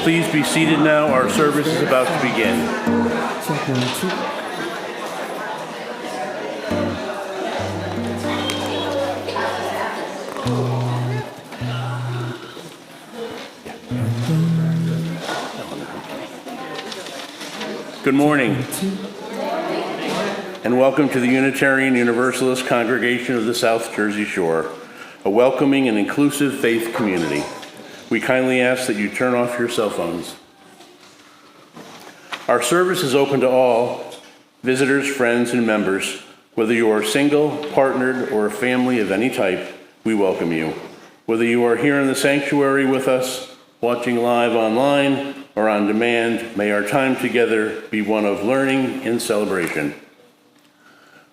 Please be seated now. Our service is about to begin. Check 1, 2. Good morning, and welcome to the Unitarian Universalist Congregation of the South Jersey Shore, a welcoming and inclusive faith community. We kindly ask that you turn off your cell phones. Our service is open to all visitors, friends, and members. Whether you are single, partnered, or a family of any type, we welcome you. Whether you are here in the sanctuary with us, watching live online, or on demand, may our time together be one of learning and celebration.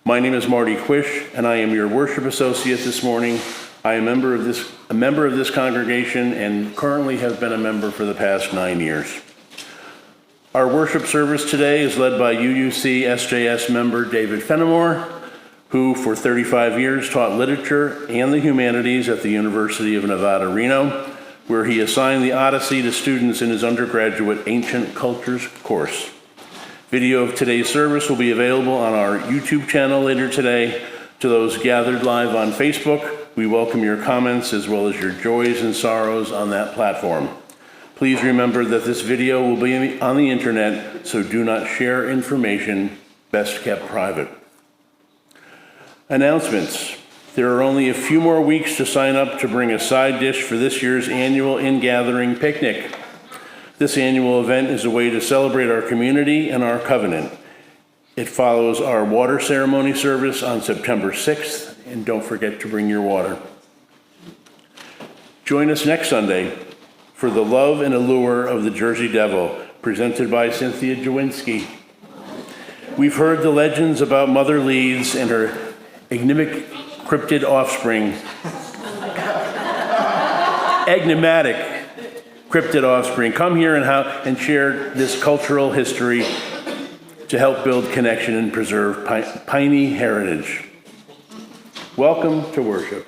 My name is Marty Quish, and I am your worship associate this morning. I am a member of this congregation and currently have been a member for the past 9 years. Our worship service today is led by UUC SJS member David Fenimore, who for 35 years taught literature and the humanities at the University of Nevada, Reno, where he assigned the Odyssey to students in his undergraduate Ancient Cultures course. Video of today's service will be available on our YouTube channel later today. To those gathered live on Facebook, we welcome your comments as well as your joys and sorrows on that platform. Please remember that this video will be on the internet, so do not share information best kept private. Announcements. There are only a few more weeks to sign up to bring a side dish for this year's annual In-Gathering picnic. This annual event is a way to celebrate our community and our covenant. It follows our water ceremony service on September 6th, and don't forget to bring your water. Join us next Sunday for The Love and Allure of the Jersey Devil, presented by Cynthia Jawinski. We've heard the legends about Mother Leeds and her enigmatic cryptid offspring, come here and share this cultural history to help build connection and preserve piney heritage. Welcome to worship.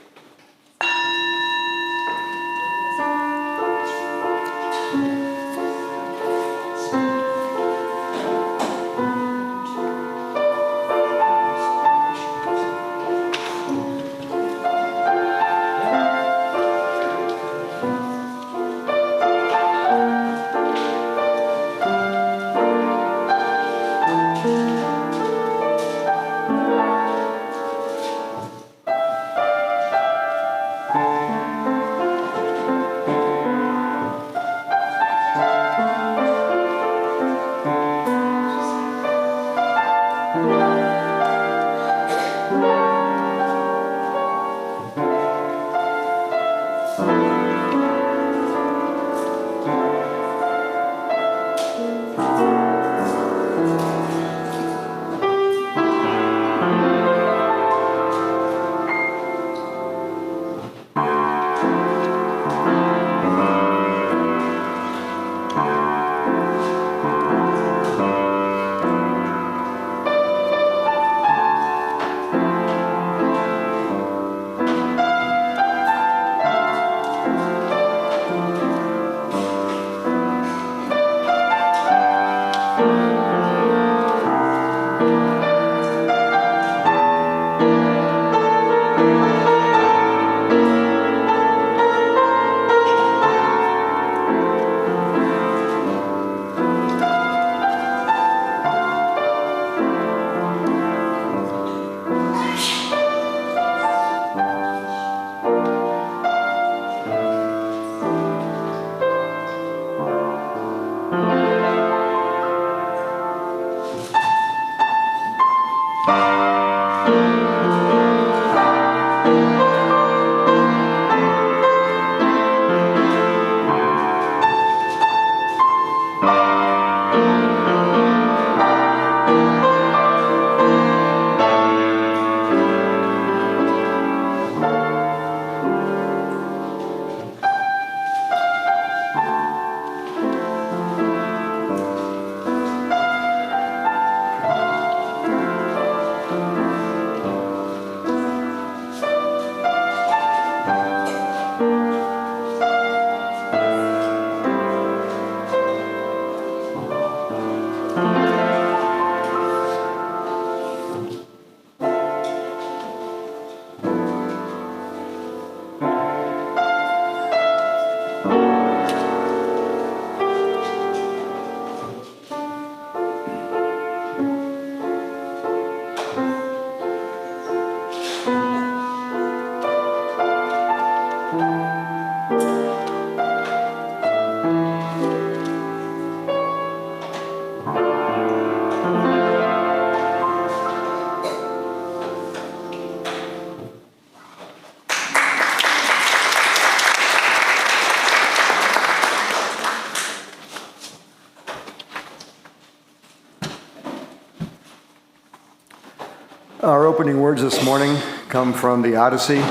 Our opening words this morning come from the Odyssey,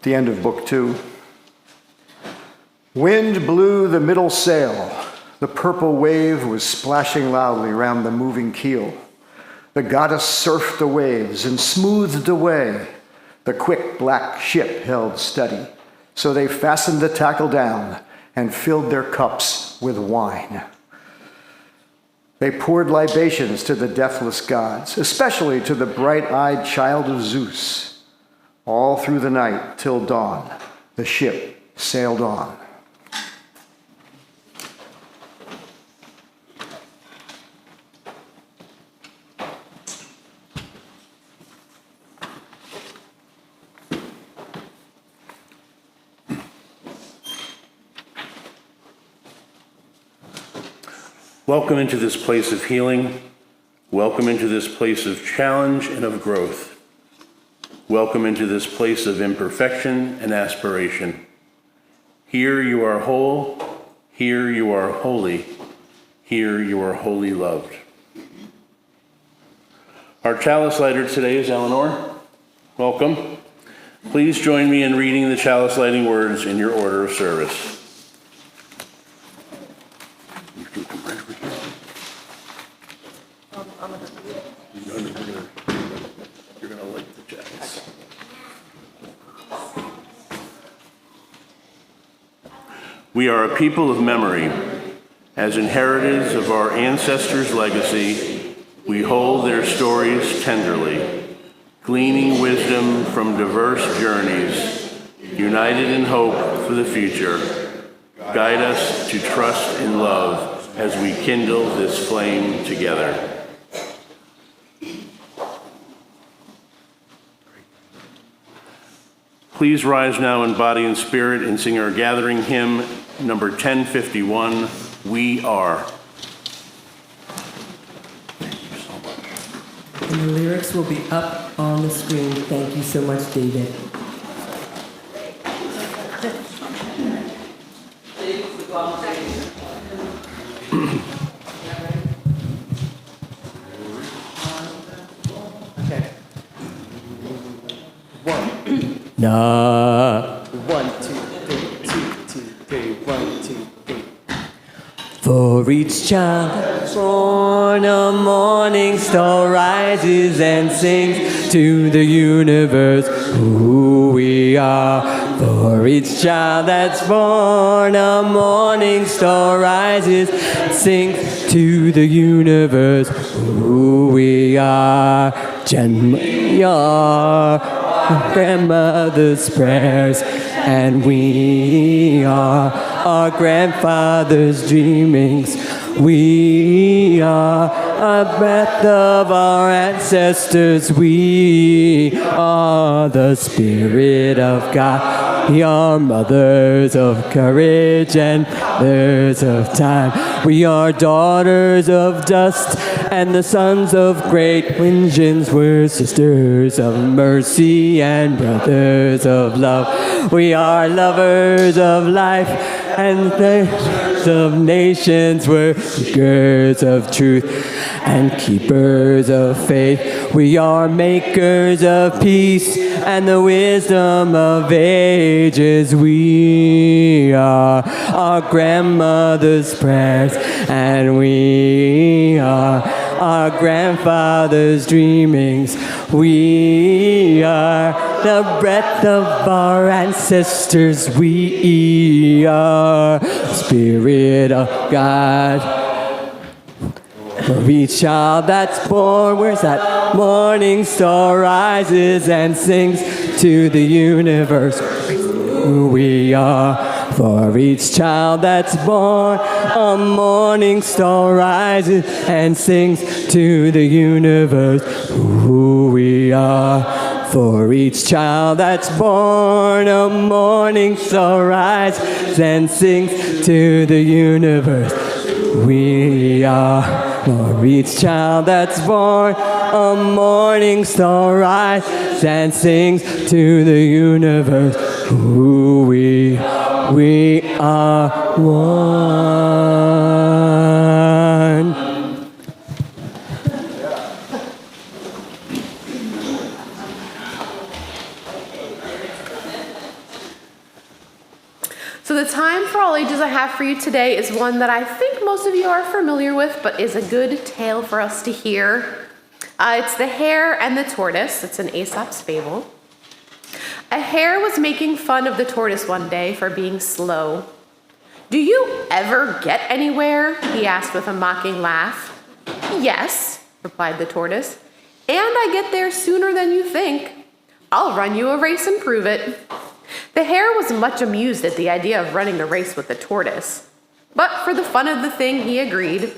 the end of Book 2. Wind blew the middle sail. The purple wave was splashing loudly round the moving keel. The goddess surfed the waves and smoothed away. The quick black ship held steady. So they fastened the tackle down and filled their cups with wine. They poured libations to the deathless gods, especially to the bright-eyed child of Zeus. All through the night till dawn, the ship sailed on. Welcome into this place of healing. Welcome into this place of challenge and of growth. Welcome into this place of imperfection and aspiration. Here you are whole. Here you are holy. Here you are wholly loved. Our chalice lighter today is Eleanor. Welcome. Please join me in reading the chalice lighting words in your order of service. You're going to light the chalice. We are a people of memory. As inheritors of our ancestors' legacy, we hold their stories tenderly, gleaning wisdom from diverse journeys, united in hope for the future. Guide us to trust and love as we kindle this flame together. Please rise now in body and spirit and sing our gathering hymn, number 1051, We Are. Thank you so much. And the lyrics will be up on the screen. Thank you so much, David. Okay. Nah. 1, 2, 3, 2, 2, 3, 1, 2, 3. For each child born, a morning star rises and sings to the universe who we are. For each child that's born, a morning star rises and sings to the universe who we are. We are grandmother's prayers, and we are our grandfather's dreamings. We are a breath of our ancestors. We are the Spirit of God. We are mothers of courage and mothers of time. We are daughters of dust and the sons of great engines. We're sisters of mercy and brothers of love. We are lovers of life and makers of nations. We're seekers of truth and keepers of faith. We are makers of peace and the wisdom of ages. We are our grandmother's prayers, and we are our grandfather's dreamings. We are the breath of our ancestors. We are Spirit of God. For each child that's born, where's that morning star rises and sings to the universe who we are. For each child that's born, a morning star rises and sings to the universe who we are. For each child that's born, a morning star rises and sings to the universe we are. For each child that's born, a morning star rises and sings to the universe who we are one. all ages I have for you today is one that I think most of you are familiar with, but is a good tale for us to hear. It's The Hare and the Tortoise. It's an Aesop's fable. A hare was making fun of the tortoise one day for being slow. "Do you ever get anywhere?" he asked with a mocking laugh. "Yes," replied the tortoise, "and I get there sooner than you think. I'll run you a race and prove it." The hare was much amused at the idea of running a race with the tortoise, but for the fun of the thing, he agreed.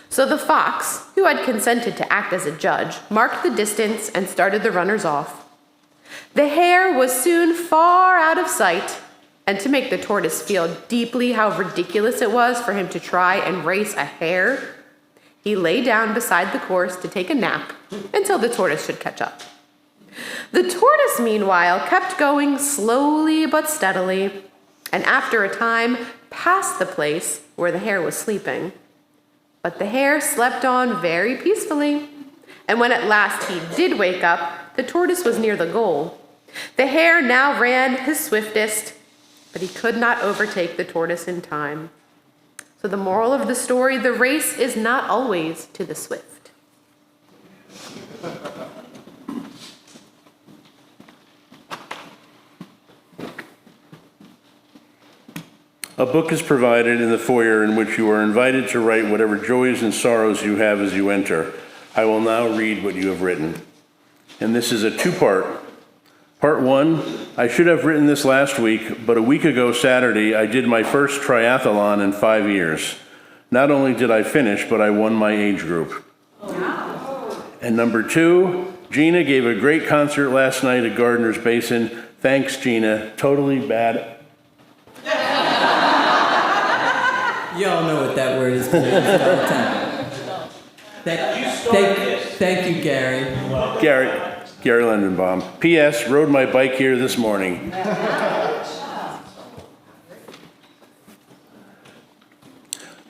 So the fox, who had consented to act as a judge, marked the distance and started the runners off. The hare was soon far out of sight, and to make the tortoise feel deeply how ridiculous it was for him to try and race a hare, he lay down beside the course to take a nap until the tortoise should catch up. The tortoise, meanwhile, kept going slowly but steadily, and after a time passed the place where the hare was sleeping. But the hare slept on very peacefully, and when at last he did wake up, the tortoise was near the goal. The hare now ran his swiftest, but he could not overtake the tortoise in time. So the moral of the story, the race is not always to the swift. A book is provided in the foyer in which you are invited to write whatever joys and sorrows you have as you enter. I will now read what you have written. And this is a two-part. Part one, I should have written this last week, but a week ago Saturday, I did my first triathlon in 5 years. Not only did I finish, but I won my age group. Wow. And number two, Gina gave a great concert last night at Gardner's Basin. Thanks, Gina. Totally bad. You all know what that word is. Thank you, Gary. Gary Lindenbaum. P.S. Rode my bike here this morning.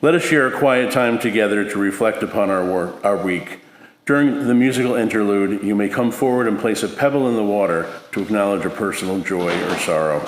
Let us share a quiet time together to reflect upon our week. During the musical interlude, you may come forward and place a pebble in the water to acknowledge a personal joy or sorrow.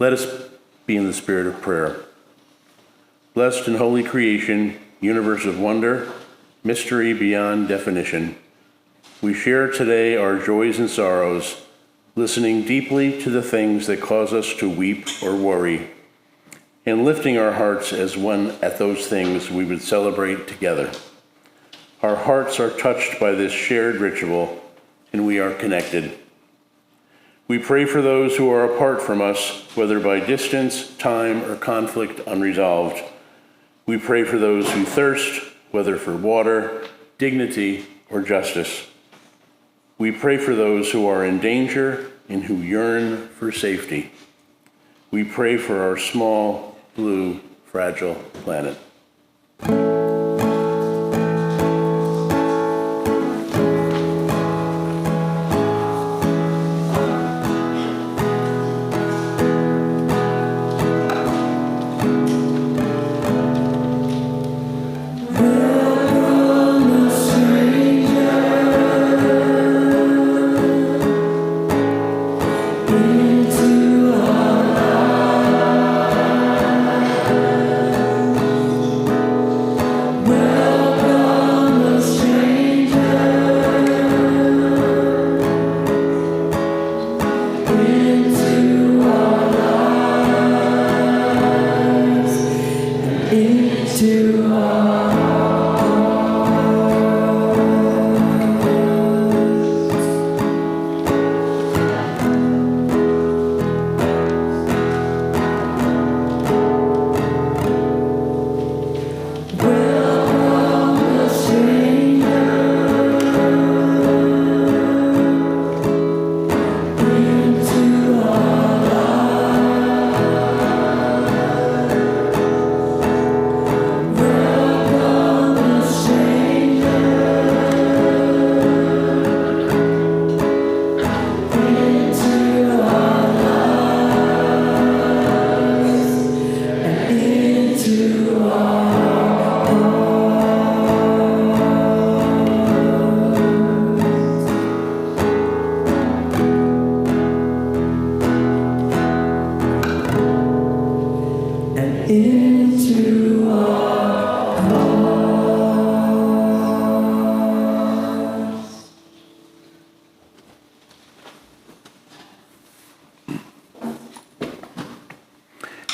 Let us be in the spirit of prayer. Blessed and holy creation, universe of wonder, mystery beyond definition, we share today our joys and sorrows, listening deeply to the things that cause us to weep or worry, and lifting our hearts as one at those things we would celebrate together. Our hearts are touched by this shared ritual, and we are connected. We pray for those who are apart from us, whether by distance, time, or conflict unresolved. We pray for those who thirst, whether for water, dignity, or justice. We pray for those who are in danger and who yearn for safety. We pray for our small, blue, fragile planet.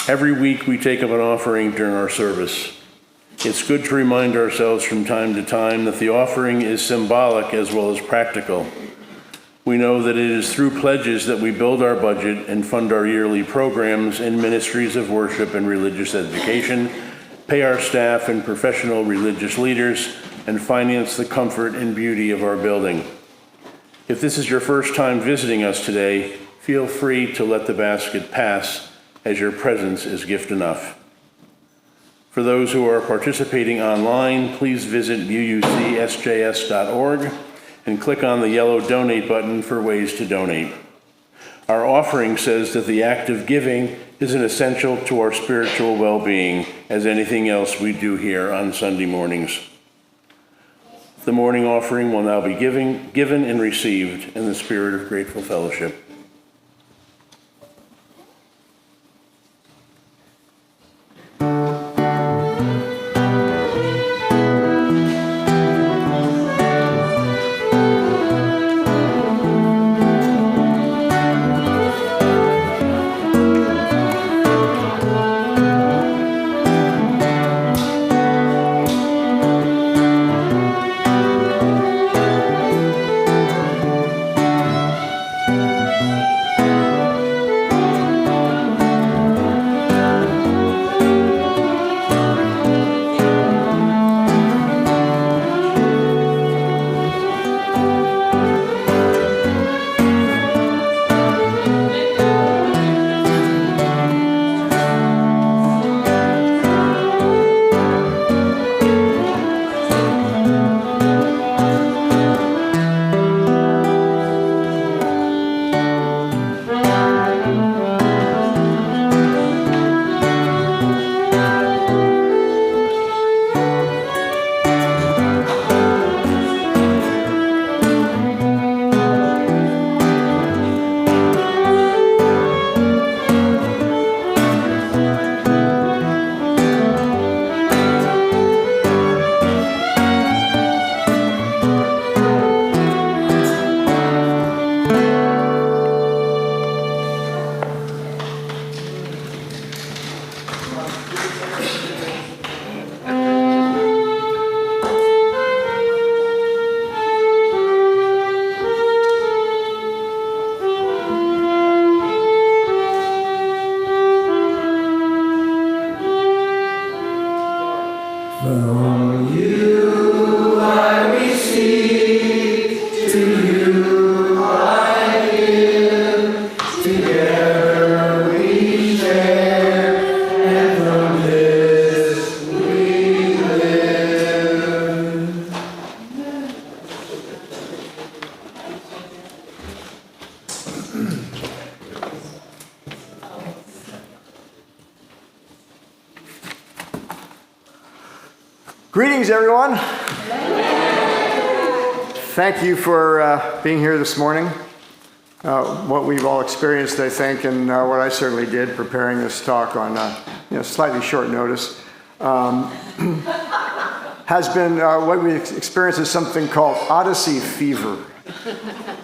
Every week we take up an offering during our service. It's good to remind ourselves from time to time that the offering is symbolic as well as practical. We know that it is through pledges that we build our budget and fund our yearly programs and ministries of worship and religious education, pay our staff and professional religious leaders, and finance the comfort and beauty of our building. If this is your first time visiting us today, feel free to let the basket pass, as your presence is gift enough. For those who are participating online, please visit uucsjs.org and click on the yellow donate button for ways to donate. Our offering says that the act of giving is an essential to our spiritual well-being, as anything else we do here on Sunday mornings. The morning offering will now be given and received in the spirit of grateful fellowship. Greetings, everyone. Thank you for being here this morning. What we've all experienced, I think, and what I certainly did preparing this talk on slightly short notice, has been what we experienced is something called Odyssey fever.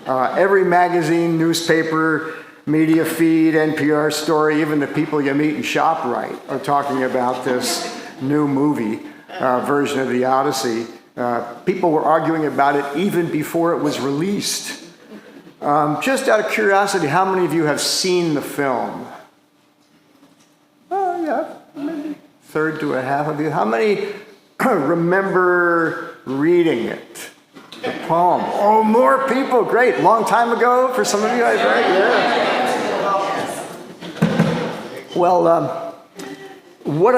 Every magazine, newspaper, media feed, NPR story, even the people you meet in ShopRite are talking about this new movie version of the Odyssey. People were arguing about it even before it was released. Just out of curiosity, how many of you have seen the film? Oh, yeah, maybe a third to a half of you. How many remember reading it? The poem. Oh, more people. Great. Long time ago for some of you, right? Yeah. Well, what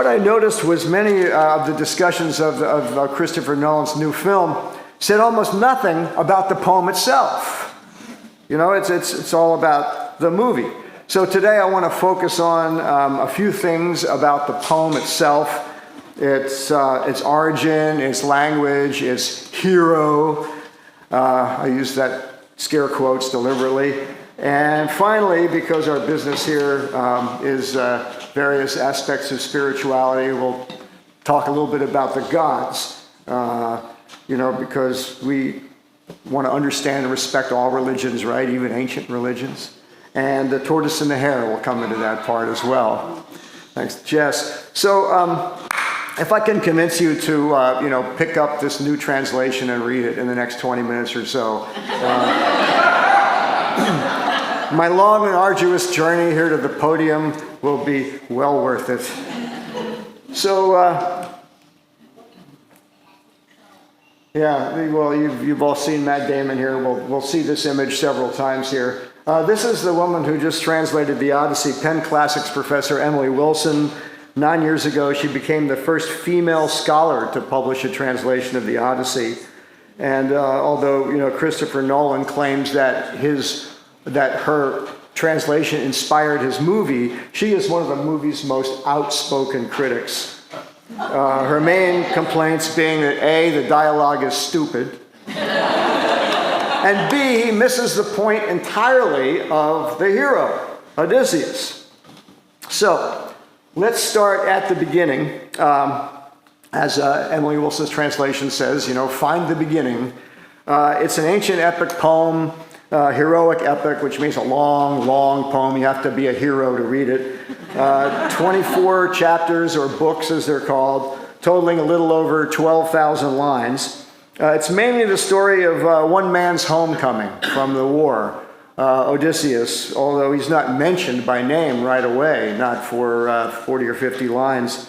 I noticed was many of the discussions of Christopher Nolan's new film said almost nothing about the poem itself. You know, it's all about the movie. So today I want to focus on a few things about the poem itself, its origin, its language, its hero. I use that scare quotes deliberately. And finally, because our business here is various aspects of spirituality, we'll talk a little bit about the gods, because we want to understand and respect all religions, right? Even ancient religions. And the tortoise and the hare will come into that part as well. Thanks, Jess. So if I can convince you to, pick up this new translation and read it in the next 20 minutes or so. My long and arduous journey here to the podium will be well worth it. So, you've all seen Matt Damon here. We'll see this image several times here. This is the woman who just translated the Odyssey, Penn Classics professor Emily Wilson. 9 years ago, she became the first female scholar to publish a translation of the Odyssey. And although Christopher Nolan claims that her translation inspired his movie, she is one of the movie's most outspoken critics. Her main complaints being that A, the dialogue is stupid, and B, he misses the point entirely of the hero, Odysseus. So, let's start at the beginning. As Emily Wilson's translation says, find the beginning. It's an ancient epic poem, heroic epic, which means a long, long poem. You have to be a hero to read it. 24 chapters, or books as they're called, totaling a little over 12,000 lines. It's mainly the story of one man's homecoming from the war, Odysseus, although he's not mentioned by name right away, not for 40 or 50 lines.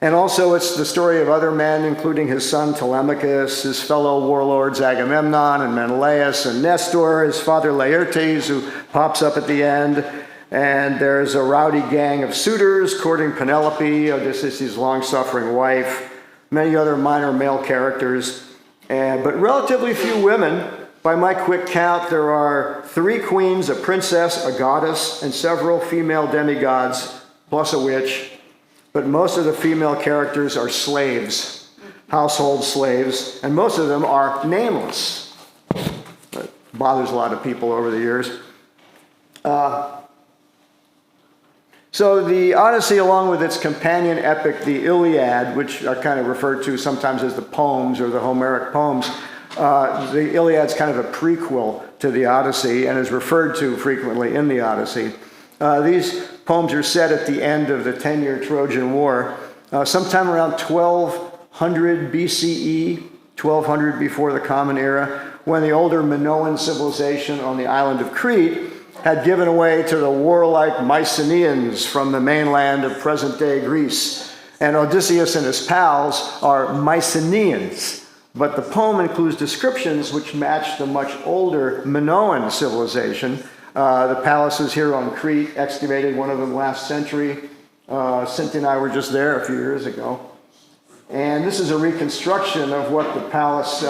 And also it's the story of other men, including his son Telemachus, his fellow warlords Agamemnon and Menelaus and Nestor, his father Laertes, who pops up at the end. And there's a rowdy gang of suitors courting Penelope, Odysseus' long-suffering wife, many other minor male characters, but relatively few women. By my quick count, there are 3 queens, a princess, a goddess, and several female demigods, plus a witch. But most of the female characters are slaves, household slaves, and most of them are nameless. That bothers a lot of people over the years. So the Odyssey, along with its companion epic, the Iliad, which are kind of referred to sometimes as the poems or the Homeric poems, the Iliad's kind of a prequel to the Odyssey and is referred to frequently in the Odyssey. These poems are set at the end of the 10-year Trojan War, sometime around 1200 BCE, 1200 before the Common Era, when the older Minoan civilization on the island of Crete had given way to the warlike Mycenaeans from the mainland of present-day Greece. And Odysseus and his pals are Mycenaeans. But the poem includes descriptions which match the much older Minoan civilization. The palaces here on Crete, excavated one of them last century. Cynthia and I were just there a few years ago. And this is a reconstruction of what the palace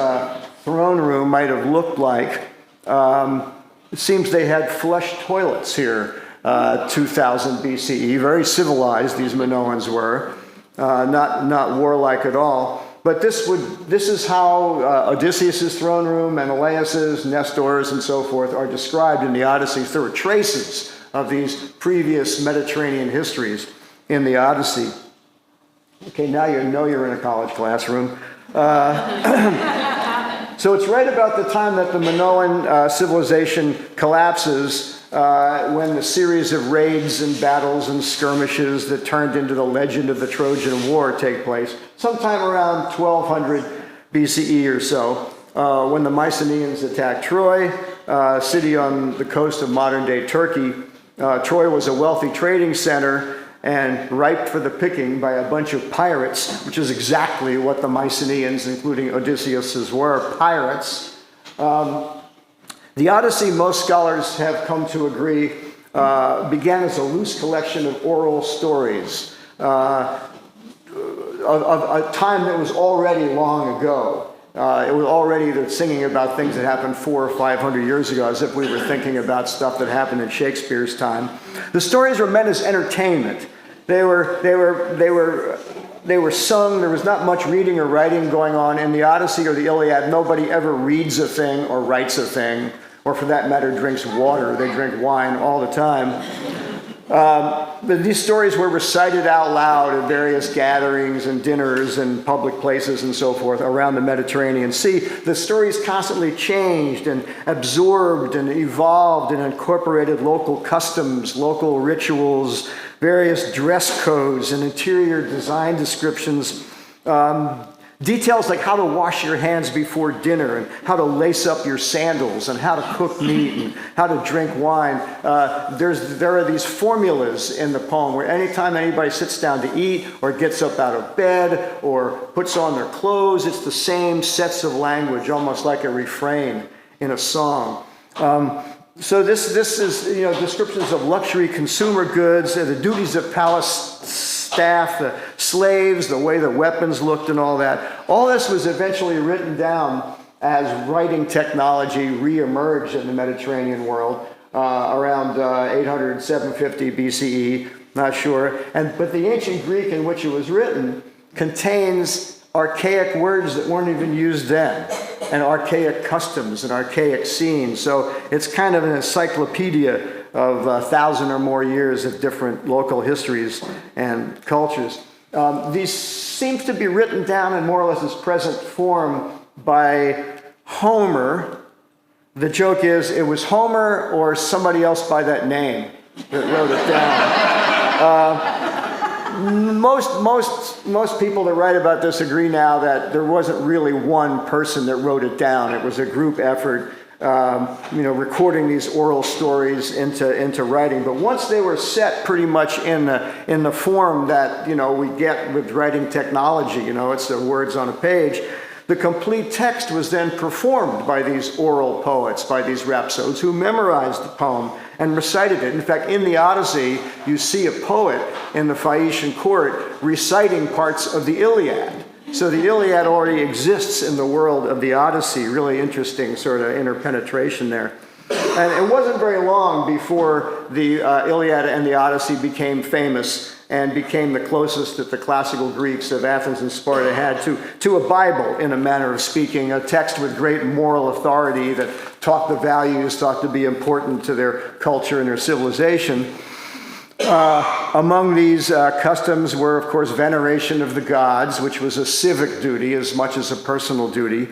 throne room might have looked like. It seems they had flush toilets here, 2000 BCE. Very civilized, these Minoans were. Not warlike at all. But this is how Odysseus' throne room, Menelaus's, Nestor's, and so forth are described in the Odyssey. There were traces of these previous Mediterranean histories in the Odyssey. Okay, now you know you're in a college classroom. So it's right about the time that the Minoan civilization collapses, when the series of raids and battles and skirmishes that turned into the legend of the Trojan War take place, sometime around 1200 BCE or so, when the Mycenaeans attacked Troy, a city on the coast of modern-day Turkey. Troy was a wealthy trading center and ripe for the picking by a bunch of pirates, which is exactly what the Mycenaeans, including Odysseus, were, pirates. The Odyssey, most scholars have come to agree, began as a loose collection of oral stories of a time that was already long ago. It was already singing about things that happened 400 or 500 years ago, as if we were thinking about stuff that happened in Shakespeare's time. The stories were meant as entertainment. They were sung. There was not much reading or writing going on in the Odyssey or the Iliad. Nobody ever reads a thing or writes a thing, or for that matter, drinks water. They drink wine all the time. But these stories were recited out loud at various gatherings and dinners and public places and so forth around the Mediterranean Sea. The stories constantly changed and absorbed and evolved and incorporated local customs, local rituals, various dress codes and interior design descriptions. Details like how to wash your hands before dinner and how to lace up your sandals and how to cook meat and how to drink wine. There are these formulas in the poem where anytime anybody sits down to eat or gets up out of bed or puts on their clothes, it's the same sets of language, almost like a refrain in a song. So this is descriptions of luxury consumer goods, the duties of palace staff, the slaves, the way the weapons looked and all that. All this was eventually written down as writing technology re-emerged in the Mediterranean world around 800, 750 BCE, not sure. But the ancient Greek in which it was written contains archaic words that weren't even used then, and archaic customs and archaic scenes. So it's kind of an encyclopedia of 1,000 or more years of different local histories and cultures. These seems to be written down in more or less its present form by Homer. The joke is it was Homer or somebody else by that name that wrote it down. Most people that write about this agree now that there wasn't really one person that wrote it down. It was a group effort, recording these oral stories into writing. But once they were set pretty much in the form that we get with writing technology, it's the words on a page. The complete text was then performed by these oral poets, by these rhapsodes who memorized the poem and recited it. In fact, in the Odyssey, you see a poet in the Phaeacian court reciting parts of the Iliad. So the Iliad already exists in the world of the Odyssey. Really interesting sort of interpenetration there. And it wasn't very long before the Iliad and the Odyssey became famous and became the closest that the classical Greeks of Athens and Sparta had to a Bible, in a manner of speaking, a text with great moral authority that taught the values thought to be important to their culture and their civilization. Among these customs were, of course, veneration of the gods, which was a civic duty as much as a personal duty,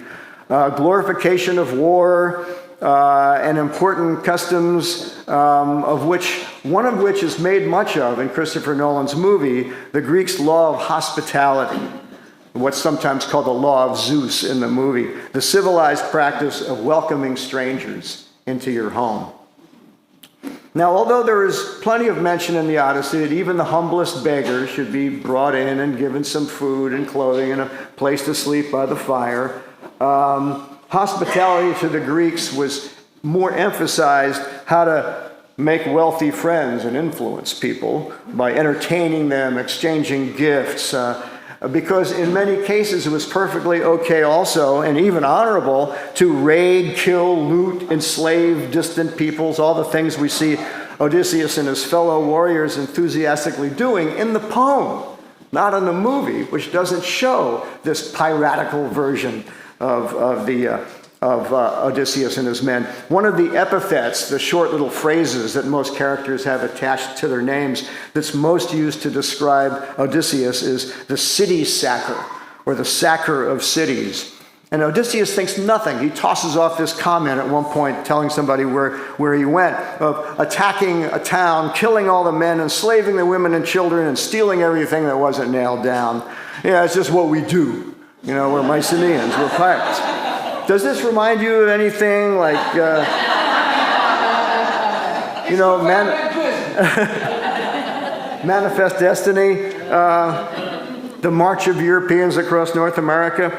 glorification of war, and important customs, one of which is made much of in Christopher Nolan's movie, the Greeks' law of hospitality, what's sometimes called the law of Zeus in the movie, the civilized practice of welcoming strangers into your home. Now, although there is plenty of mention in the Odyssey that even the humblest beggar should be brought in and given some food and clothing and a place to sleep by the fire, hospitality to the Greeks was more emphasized how to make wealthy friends and influence people by entertaining them, exchanging gifts, because in many cases it was perfectly okay also, and even honorable, to raid, kill, loot, enslave distant peoples, all the things we see Odysseus and his fellow warriors enthusiastically doing in the poem, not in the movie, which doesn't show this piratical version of Odysseus and his men. One of the epithets, the short little phrases that most characters have attached to their names that's most used to describe Odysseus is the city sacker, or the sacker of cities. And Odysseus thinks nothing. He tosses off this comment at one point, telling somebody where he went, of attacking a town, killing all the men, enslaving the women and children, and stealing everything that wasn't nailed down. Yeah, it's just what we do. You know, we're Mycenaeans, we're pirates. Does this remind you of anything like, Manifest Destiny, the march of Europeans across North America?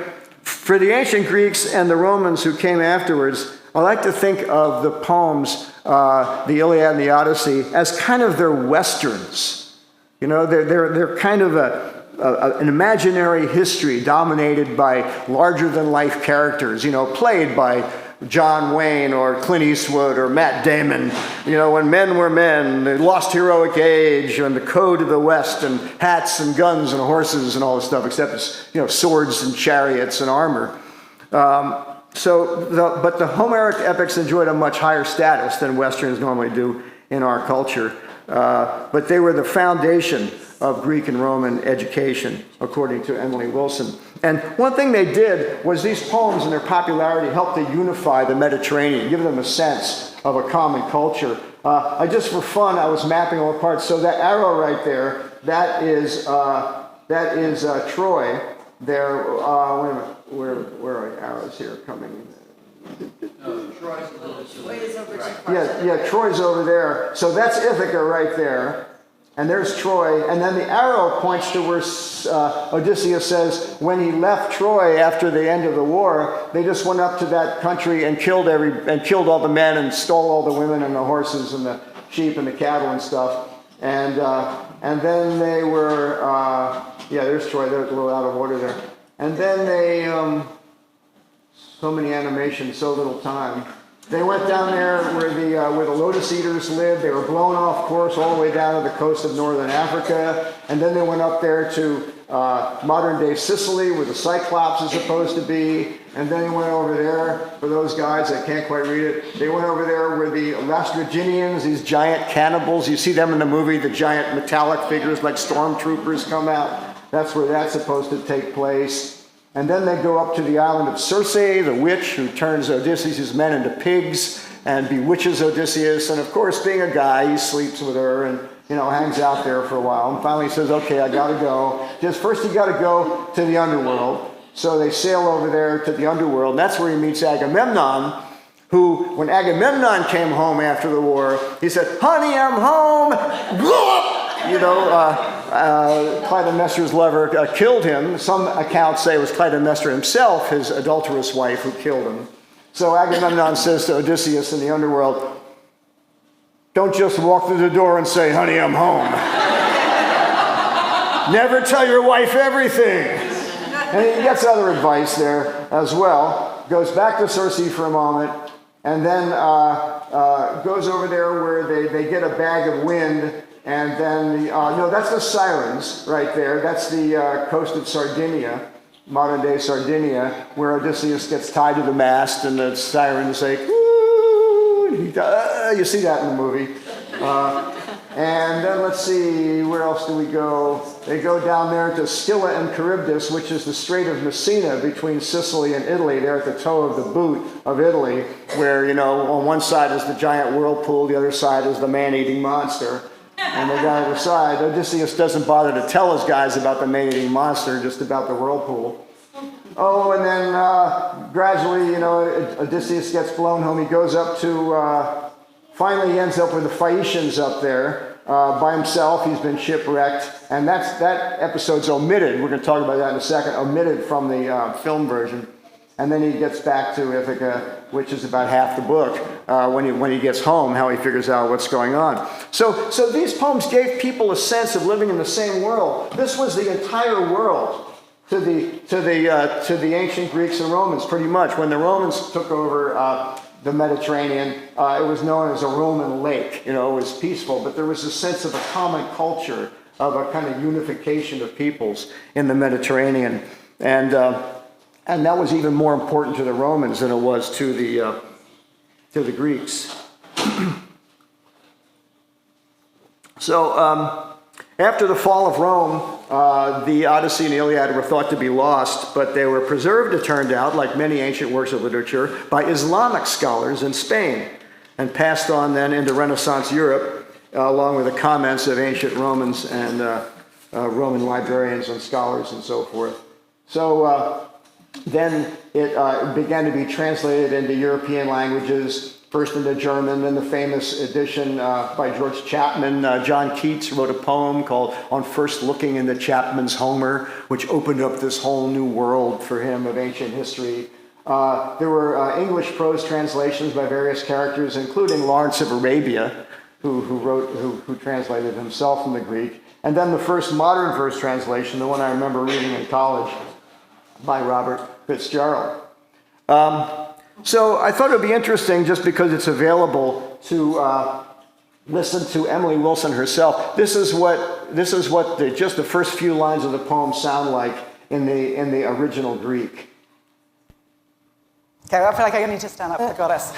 For the ancient Greeks and the Romans who came afterwards, I like to think of the poems, the Iliad and the Odyssey, as kind of their westerns. You know, they're kind of an imaginary history dominated by larger-than-life characters, played by John Wayne or Clint Eastwood or Matt Damon, when men were men, the lost heroic age, and the code of the West, and hats and guns and horses and all this stuff, except it's, swords and chariots and armor. But the Homeric epics enjoyed a much higher status than Westerns normally do in our culture. But they were the foundation of Greek and Roman education, according to Emily Wilson. And one thing they did was these poems and their popularity helped to unify the Mediterranean, give them a sense of a common culture. Just for fun, I was mapping all apart. So that arrow right there, that is Troy. There, wait a minute, where are the arrows here coming? Yeah, Troy's over there. So that's Ithaca right there. And there's Troy. And then the arrow points to where Odysseus says when he left Troy after the end of the war, they just went up to that country and killed all the men and stole all the women and the horses and the sheep and the cattle and stuff. And then they were, there's Troy. They're a little out of order there. And then they, so many animations, so little time. They went down there where the lotus eaters lived. They were blown off course all the way down to the coast of northern Africa. And then they went up there to modern-day Sicily, where the Cyclops is supposed to be. And then they went over there, for those guys that can't quite read it, they went over there where the Lastrygonians, these giant cannibals, you see them in the movie, the giant metallic figures like stormtroopers come out. That's where that's supposed to take place. And then they go up to the island of Circe, the witch who turns Odysseus' men into pigs and bewitches Odysseus. And of course, being a guy, he sleeps with her and, hangs out there for a while. And finally says, okay, I gotta go. Just first you gotta go to the underworld. So they sail over there to the underworld. And that's where he meets Agamemnon, who, when Agamemnon came home after the war, he said, honey, I'm home. Clytemnestra's lover killed him. Some accounts say it was Clytemnestra himself, his adulterous wife, who killed him. So Agamemnon says to Odysseus in the underworld, don't just walk through the door and say, honey, I'm home. Never tell your wife everything. And he gets other advice there as well. Goes back to Circe for a moment, and then goes over there where they get a bag of wind. And then, that's the Sirens right there. That's the coast of Sardinia, modern-day Sardinia, where Odysseus gets tied to the mast and the sirens say, woo, and you see that in the movie. And then let's see, where else do we go? They go down there to Scylla and Charybdis, which is the Strait of Messina between Sicily and Italy. They're at the toe of the boot of Italy, where, you know, on one side is the giant whirlpool, the other side is the man-eating monster. And the guy on the side, Odysseus doesn't bother to tell his guys about the man-eating monster, just about the whirlpool. Oh, and then gradually, you know, Odysseus gets blown home. He goes up to... Finally, he ends up with the Phaeacians up there by himself. He's been shipwrecked, and that episode's omitted. We're going to talk about that in a second. Omitted from the film version, and then he gets back to Ithaca, which is about half the book. When he gets home, how he figures out what's going on. So these poems gave people a sense of living in the same world. This was the entire world to the ancient Greeks and Romans, pretty much. When the Romans took over the Mediterranean, it was known as a Roman lake. You know, it was peaceful, but there was a sense of a common culture, of a kind of unification of peoples in the Mediterranean, and that was even more important to the Romans than it was to the Greeks. So after the fall of Rome, the Odyssey and the Iliad were thought to be lost, but they were preserved, it turned out, like many ancient works of literature, by Islamic scholars in Spain, and passed on then into Renaissance Europe, along with the comments of ancient Romans and Roman librarians and scholars and so forth. So then it began to be translated into European languages, first into German, then the famous edition by George Chapman. John Keats wrote a poem called On First Looking into Chapman's Homer, which opened up this whole new world for him of ancient history. There were English prose translations by various characters, including Lawrence of Arabia, who translated himself from the Greek. And then the first modern verse translation, the one I remember reading in college, by Robert Fitzgerald. So I thought it would be interesting, just because it's available, to listen to Emily Wilson herself. This is what just the first few lines of the poem sound like in the original Greek. Okay, I feel like I need to stand up for the goddess.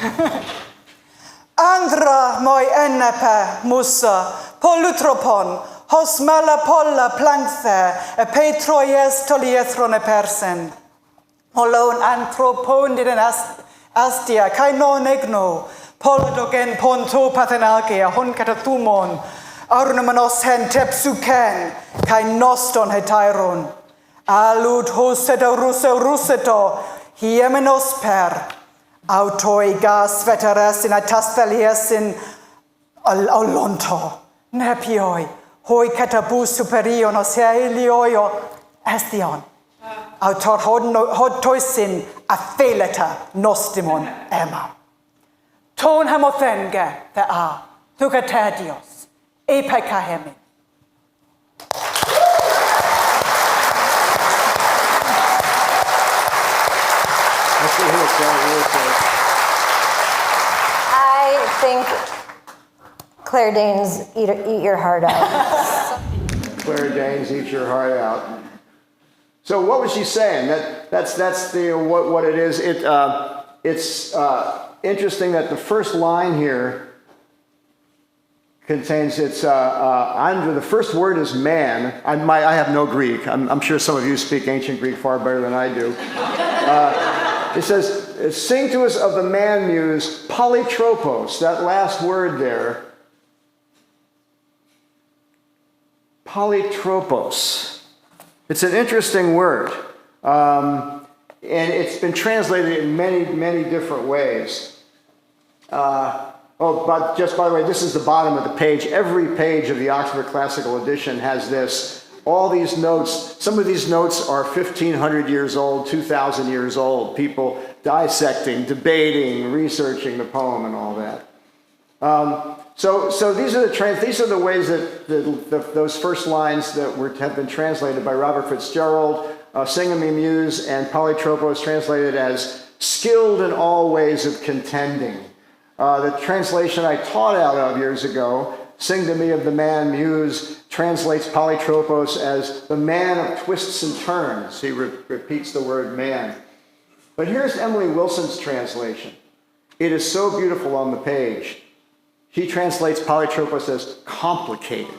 Andra moi ennepe musa polutropon hosmala polla plankthe e petroies toliethrone persen. Holon anthropon diden astia kai non egno polodogen ponto pathenalgia hon katathumon arnamanos hen tepsuken kai noston hetairon alud hoseto ruseto hiemenos per autoi gas veteres in atasthelies in olonto nepioi hoi katabus superior nos helioio estion autor hotoisin apheleta nostimon ema ton hamothenge the a tukatadios epekahemi. I think Claire Danes eat your heart out. Claire Danes, eat your heart out. So what was she saying? That's the what it is. It's interesting that the first line here contains the first word is man. I have no Greek. I'm sure some of you speak ancient Greek far better than I do. It says, sing to us of the man muse, polytropos, that last word there. Polytropos. It's an interesting word. And it's been translated in many, many different ways. But just by the way, this is the bottom of the page. Every page of the Oxford Classical Edition has this. All these notes, some of these notes are 1,500 years old, 2,000 years old. People dissecting, debating, researching the poem and all that. So these are the ways that those first lines that have been translated by Robert Fitzgerald, Sing to Me Muse, and Polytropos translated as skilled in all ways of contending. The translation I taught out of years ago, Sing to Me of the Man Muse, translates Polytropos as the man of twists and turns. He repeats the word man. But here's Emily Wilson's translation. It is so beautiful on the page. He translates polytropos as complicated.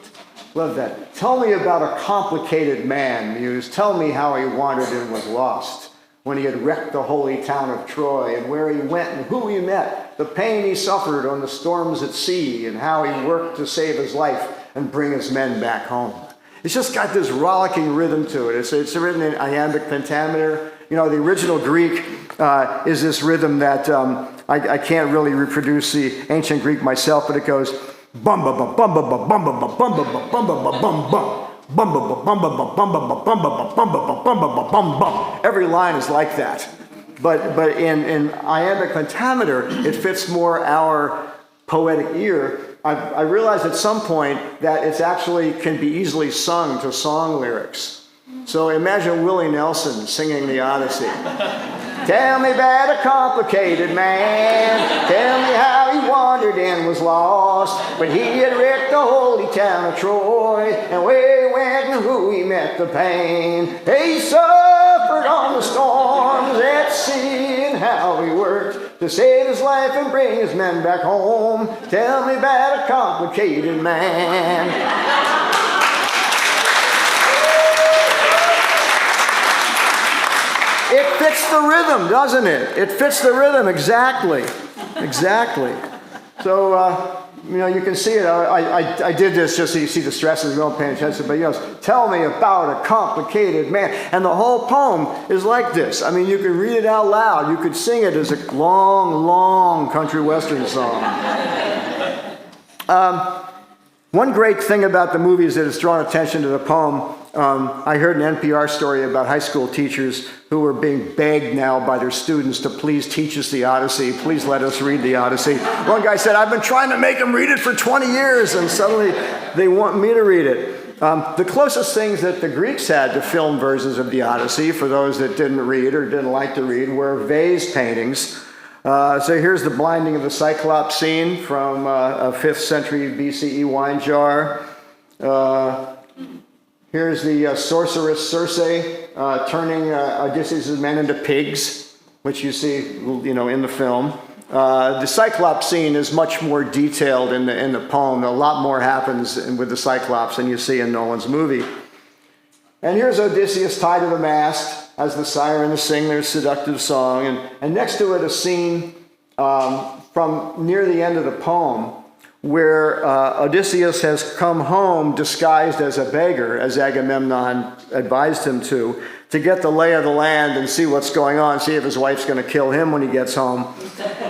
Love that. Tell me about a complicated man, Muse. Tell me how he wandered and was lost when he had wrecked the holy town of Troy, and where he went and who he met, the pain he suffered on the storms at sea, and how he worked to save his life and bring his men back home. It's just got this rollicking rhythm to it. It's written in iambic pentameter. You know, the original Greek is this rhythm that I can't really reproduce the ancient Greek myself, but it goes bum bum bum bum bum bum bum bum bum bum bum bum bum bum. Every line is like that. But in iambic pentameter, it fits more our poetic ear. I realized at some point that it actually can be easily sung to song lyrics. So imagine Willie Nelson singing the Odyssey. Tell me about a complicated man. Tell me how he wandered and was lost when he had wrecked the holy town of Troy, and where he went and who he met the pain. He suffered on the storms at sea, and how he worked to save his life and bring his men back home. Tell me about a complicated man. It fits the rhythm, doesn't it? It fits the rhythm, exactly. Exactly. So, you can see it. I did this just so you see the stresses, you don't pay attention, but tell me about a complicated man. And the whole poem is like this. I mean, you could read it out loud. You could sing it as a long, long country western song. One great thing about the movie is that it's drawn attention to the poem. I heard an NPR story about high school teachers who were being begged now by their students to please teach us the Odyssey. Please let us read the Odyssey. One guy said, I've been trying to make them read it for 20 years, and suddenly they want me to read it. The closest things that the Greeks had to film versions of the Odyssey, for those that didn't read or didn't like to read, were vase paintings. So here's the blinding of the Cyclops scene from a 5th century BCE wine jar. Here's the sorceress Circe turning Odysseus' men into pigs, which you see, in the film. The Cyclops scene is much more detailed in the poem. A lot more happens with the Cyclops than you see in Nolan's movie. And here's Odysseus tied to the mast as the sirens sing their seductive song. And next to it, a scene from near the end of the poem where Odysseus has come home disguised as a beggar, as Agamemnon advised him to get the lay of the land and see what's going on, see if his wife's going to kill him when he gets home.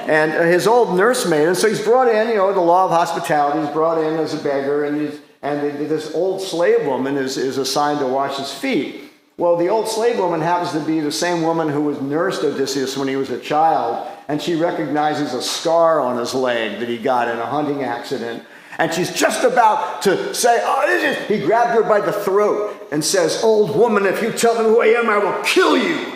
And his old nursemaid, and so he's brought in, the law of hospitality, he's brought in as a beggar, and this old slave woman is assigned to wash his feet. Well, the old slave woman happens to be the same woman who was nursed Odysseus when he was a child, and she recognizes a scar on his leg that he got in a hunting accident. And she's just about to say, he grabbed her by the throat and says, old woman, if you tell them who I am, I will kill you.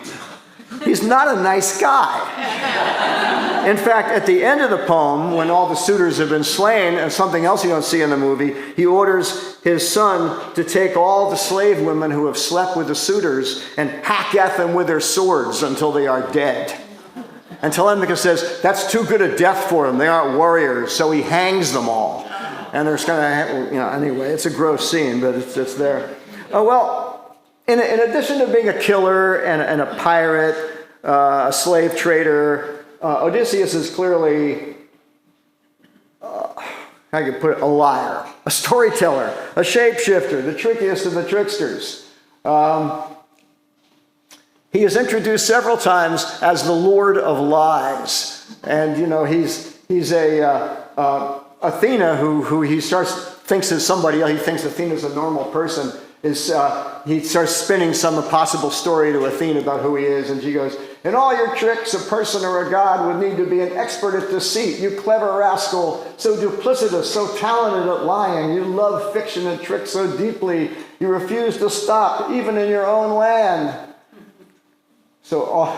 He's not a nice guy. In fact, at the end of the poem, when all the suitors have been slain, and something else you don't see in the movie, he orders his son to take all the slave women who have slept with the suitors and hack at them with their swords until they are dead. And Telemachus says, that's too good a death for them. They aren't warriors. So he hangs them all. And there's kind of, anyway, it's a gross scene, but it's there. Oh, well, in addition to being a killer and a pirate, a slave trader, Odysseus is clearly, how you put it, a liar, a storyteller, a shapeshifter, the trickiest of the tricksters. He is introduced several times as the Lord of Lies. And, he's a Athena who he thinks is somebody else. He thinks Athena's a normal person. He starts spinning some possible story to Athena about who he is. And she goes, in all your tricks, a person or a god would need to be an expert at deceit. You clever rascal, so duplicitous, so talented at lying. You love fiction and tricks so deeply, you refuse to stop, even in your own land. So,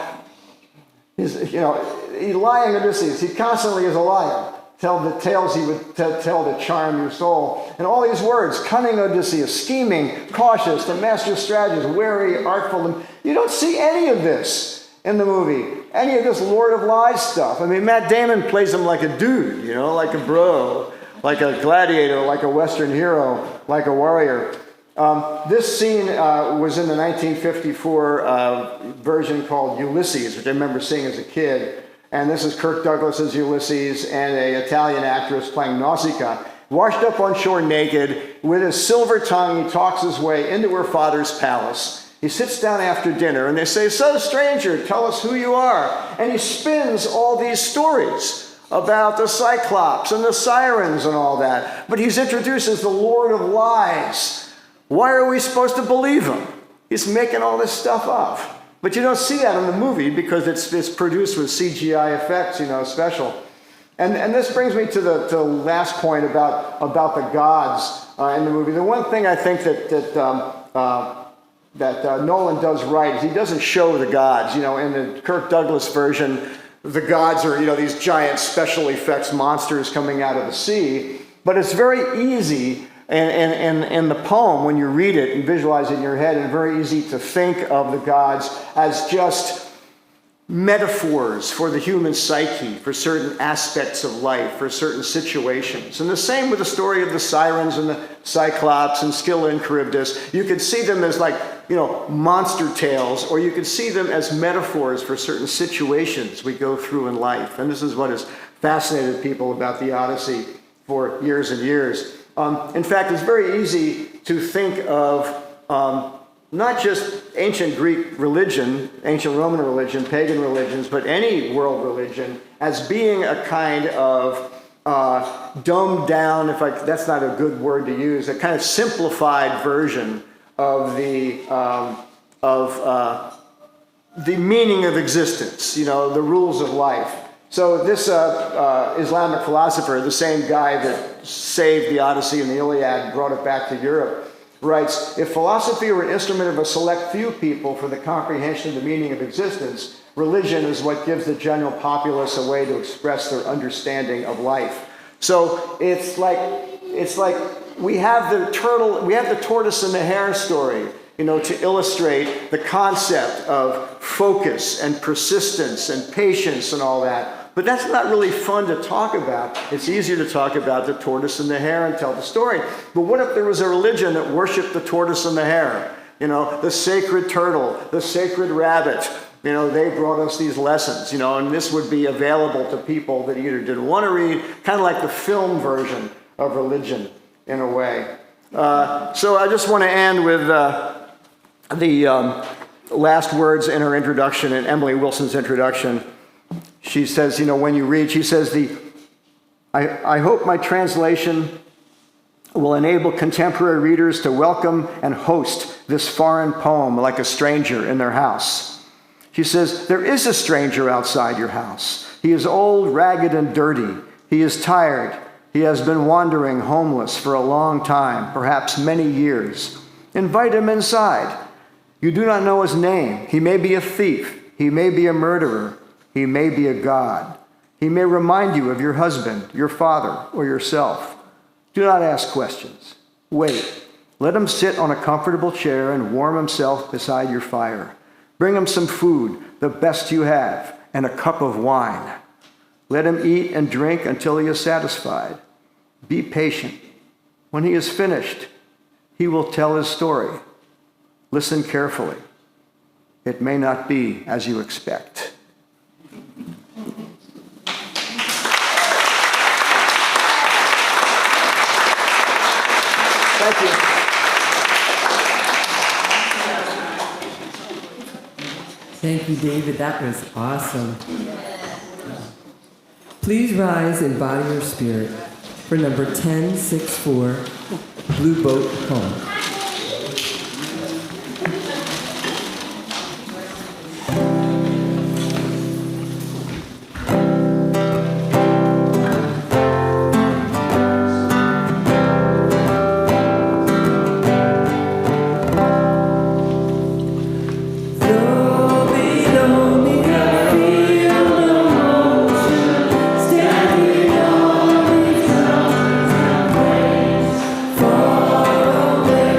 he's lying Odysseus. He constantly is a liar. Tell the tales he would tell to charm your soul. And all these words, cunning Odysseus, scheming, cautious, the master strategist, wary, artful. And you don't see any of this in the movie. Any of this Lord of Lies stuff. I mean, Matt Damon plays him like a dude, like a bro. like a gladiator, like a Western hero, like a warrior. This scene was in the 1954 version called Ulysses, which I remember seeing as a kid. And this is Kirk Douglas's Ulysses and an Italian actress playing Nausicaa. Washed up on shore naked, with his silver tongue, he talks his way into her father's palace. He sits down after dinner and they say, "So, stranger, tell us who you are." And he spins all these stories about the Cyclops and the Sirens and all that. But he's introduced as the Lord of Lies. Why are we supposed to believe him? He's making all this stuff up. But you don't see that in the movie because it's produced with CGI effects, special. And this brings me to the last point about the gods in the movie. The one thing I think that Nolan does right is he doesn't show the gods. In the Kirk Douglas version, the gods are these giant special effects monsters coming out of the sea. But it's very easy in the poem when you read it and visualize it in your head, and very easy to think of the gods as just metaphors for the human psyche, for certain aspects of life, for certain situations. And the same with the story of the Sirens and the Cyclops and Scylla and Charybdis. You could see them as monster tales, or you could see them as metaphors for certain situations we go through in life. And this is what has fascinated people about the Odyssey for years and years. In fact, it's very easy to think of not just ancient Greek religion, ancient Roman religion, pagan religions, but any world religion as being a kind of dumbed down, that's not a good word to use, a kind of simplified version of the meaning of existence, the rules of life. So this Islamic philosopher, the same guy that saved the Odyssey and the Iliad, brought it back to Europe, writes, "If philosophy were an instrument of a select few people for the comprehension of the meaning of existence, religion is what gives the general populace a way to express their understanding of life." So it's like we have the tortoise and the hare story, to illustrate the concept of focus and persistence and patience and all that. But that's not really fun to talk about. It's easier to talk about the tortoise and the hare and tell the story. But what if there was a religion that worshiped the tortoise and the hare? The sacred turtle, the sacred rabbit. They brought us these lessons, and this would be available to people that either didn't want to read, kind of like the film version of religion in a way. So I just want to end with the last words in her introduction, in Emily Wilson's introduction. She says, when you read, she says, I hope my translation will enable contemporary readers to welcome and host this foreign poem like a stranger in their house. She says, there is a stranger outside your house. He is old, ragged, and dirty. He is tired. He has been wandering homeless for a long time, perhaps many years. Invite him inside. You do not know his name. He may be a thief. He may be a murderer. He may be a god. He may remind you of your husband, your father, or yourself. Do not ask questions. Wait. Let him sit on a comfortable chair and warm himself beside your fire. Bring him some food, the best you have, and a cup of wine. Let him eat and drink until he is satisfied. Be patient. When he is finished, he will tell his story. Listen carefully. It may not be as you expect. Thank you. Thank you, David. That was awesome. Please rise in body or spirit for number 1064, Blue Boat Home. Away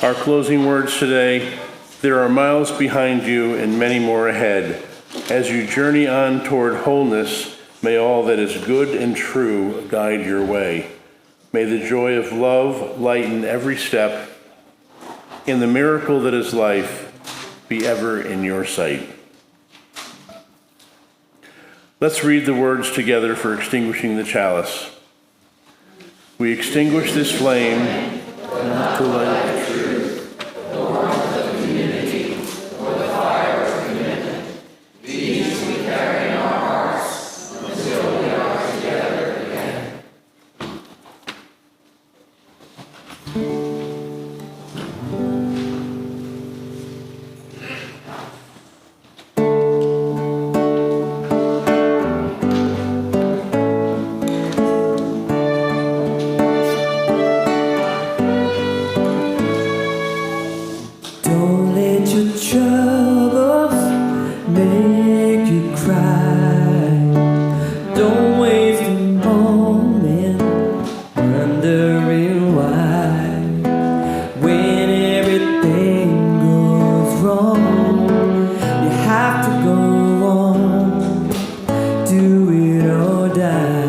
Our closing words today: there are miles behind you and many more ahead. As you journey on toward wholeness, may all that is good and true guide your way. May the joy of love lighten every step, and the miracle that is life be ever in your sight. Let's read the words together for extinguishing the chalice. We extinguish this flame, not to light the truth, nor the community, or the fire of commitment. These we carry in our hearts until we are together again. Don't let your troubles make you cry. Don't waste a moment wondering why. When everything goes wrong, you have to go on, do it or die.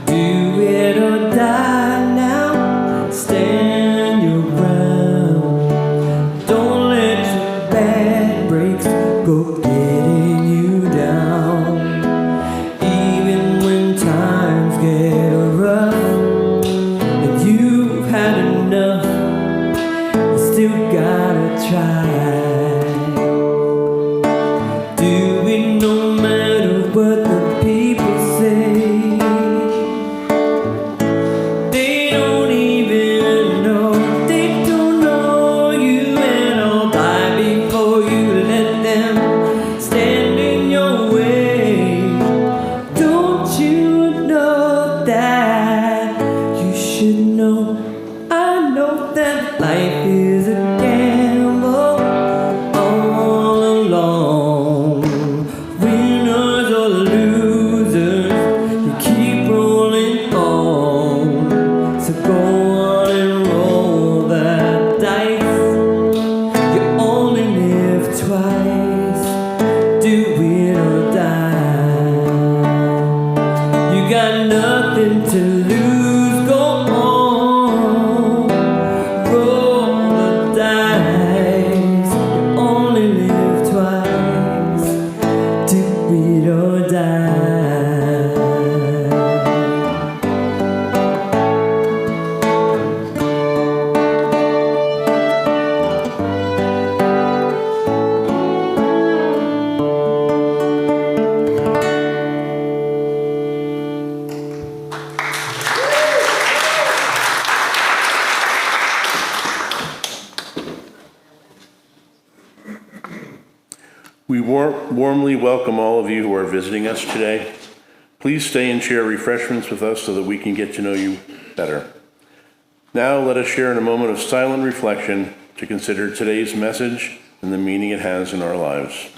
Do it or die now, stand your ground. Don't let your bad breaks go getting you down. Even when times get rough and you've had enough, you still gotta try. Do it no matter what the people say. They don't even know, they don't know you, and I'll die before you let them stand in your way. Don't you know that you should know? I know that life is a gamble all along. Winners or losers, you keep rolling on. So go on and roll the dice. You only live twice. Do it or die. You got nothing to lose. Go on, roll the dice. You only live twice. Do it or die. We warmly welcome all of you who are visiting us today. Please stay and share refreshments with us so that we can get to know you better. Now let us share in a moment of silent reflection to consider today's message and the meaning it has in our lives.